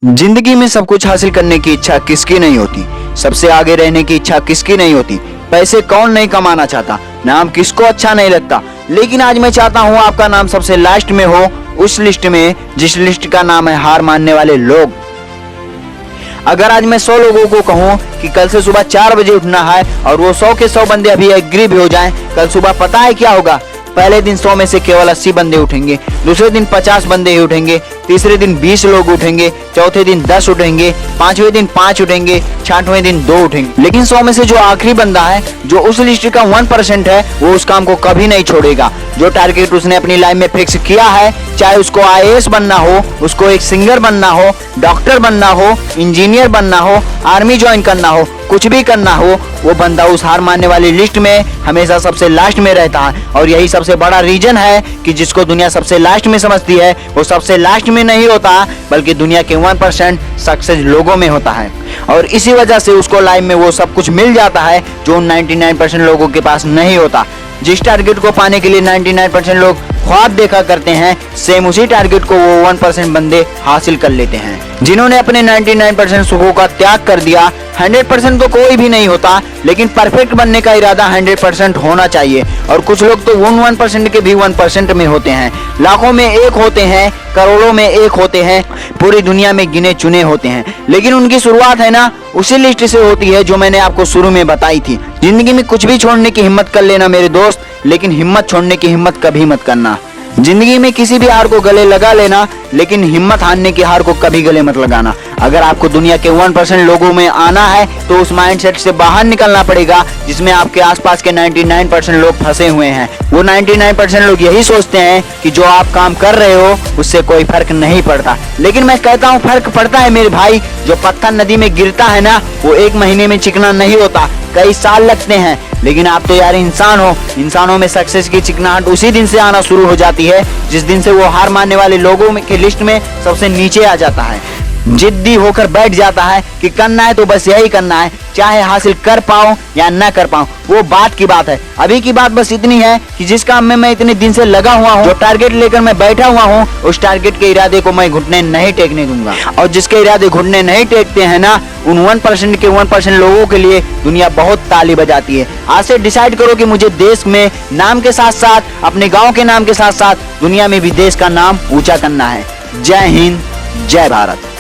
जिंदगी में सब कुछ हासिल करने की इच्छा किसकी नहीं होती, सबसे आगे रहने की इच्छा किसकी नहीं होती। पैसे कौन नहीं कमाना चाहता, नाम किसको अच्छा नहीं लगता। लेकिन आज मैं चाहता हूँ आपका नाम सबसे लास्ट में हो, उस लिस्ट में जिस लिस्ट का नाम है हार मानने वाले लोग। अगर आज मैं 100 लोगों को कहूँ कि कल से सुबह 4 बजे उठना है और वो 100 के 100 बंदे अभी एग्री भी हो जाएं, कल सुबह पता है क्या होगा? पहले दिन 100 में से केवल 80 बंदे उठेंगे, दूसरे दिन 50 बंदे ही उठेंगे, तीसरे दिन 20 लोग उठेंगे, चौथे दिन 10 उठेंगे, पांचवें दिन 5 उठेंगे, छठवें दिन 2 उठेंगे। लेकिन 100 में से जो आखिरी बंदा है, जो उस लिस्ट का 1% है, वो उस काम को कभी नहीं छोड़ेगा। जो टारगेट उसने अपनी लाइफ में फिक्स किया है, चाहे उसको IAS बनना हो, उसको एक सिंगर बनना हो, डॉक्टर बनना हो, इंजीनियर बनना हो, आर्मी ज्वाइन करना हो, कुछ भी करना हो, वो बंदा उस हार मानने वाली लिस्ट में हमेशा सबसे लास्ट में रहता है। और यही सबसे बड़ा रीजन है कि जिसको दुनिया सबसे लास्ट में समझती है, वो सबसे लास्ट में नहीं होता, बल्कि दुनिया के 1% सक्सेस लोगों में होता है। और इसी वजह से उसको लाइफ में वो सब कुछ मिल जाता है जो 99% लोगों के पास नहीं होता। जिस टारगेट को पाने के लिए 99% लोग ख्वाब देखा करते हैं, सेम उसी टारगेट को वो 1% बंदे हासिल कर लेते हैं। जिन्होंने अपने 99% सुखों का त्याग कर दिया। 100% तो कोई भी नहीं होता, लेकिन परफेक्ट बनने का इरादा 100% होना चाहिए। और कुछ लोग तो 1% के भी 1% में होते हैं, लाखों में एक होते हैं, करोड़ों में एक होते हैं, पूरी दुनिया में गिने चुने होते हैं। लेकिन उनकी शुरुआत है ना, उसी लिस्ट से होती है जो मैंने आपको शुरू में बताई थी। जिंदगी में कुछ भी छोड़ने की हिम्मत कर लेना मेरे दोस्त, लेकिन हिम्मत छोड़ने की हिम्मत कभी मत करना। जिंदगी में किसी भी हार को गले लगा लेना, लेकिन हिम्मत हारने की हार को कभी गले मत लगाना। अगर आपको दुनिया के 1% लोगों में आना है, तो उस माइंडसेट से बाहर निकलना पड़ेगा जिसमें आपके आसपास के 99% लोग फंसे हुए हैं। वो 99% लोग यही सोचते हैं कि जो आप काम कर रहे हो उससे कोई फर्क नहीं पड़ता। लेकिन मैं कहता हूँ फर्क पड़ता है मेरे भाई। जो पत्थर नदी में गिरता है ना, वो 1 महीने में चिकना नहीं होता, कई साल लगते हैं। लेकिन आप तो यार इंसान हो, इंसानों में सक्सेस की चिकनाहट उसी दिन से आना शुरू हो जाती है जिस दिन से वो हार मानने वाले लोगों के लिस्ट में सबसे नीचे आ जाता है। जिद्दी होकर बैठ जाता है कि करना है तो बस यही करना है, चाहे हासिल कर पाऊं या ना कर पाऊं, वो बात की बात है। अभी की बात बस इतनी है कि जिस काम में मैं इतने दिन से लगा हुआ हूँ, जो टारगेट लेकर मैं बैठा हुआ हूँ, उस टारगेट के इरादे को मैं घुटने नहीं टेकने दूंगा। और जिसके इरादे घुटने नहीं टेकते हैं ना, उन 1% के 1% लोगों के लिए दुनिया बहुत ताली बजाती है। आज से डिसाइड करो कि मुझे देश में नाम के साथ साथ, अपने गाँव के नाम के साथ साथ, दुनिया में भी देश का नाम ऊंचा करना है। जय हिंद, जय भारत।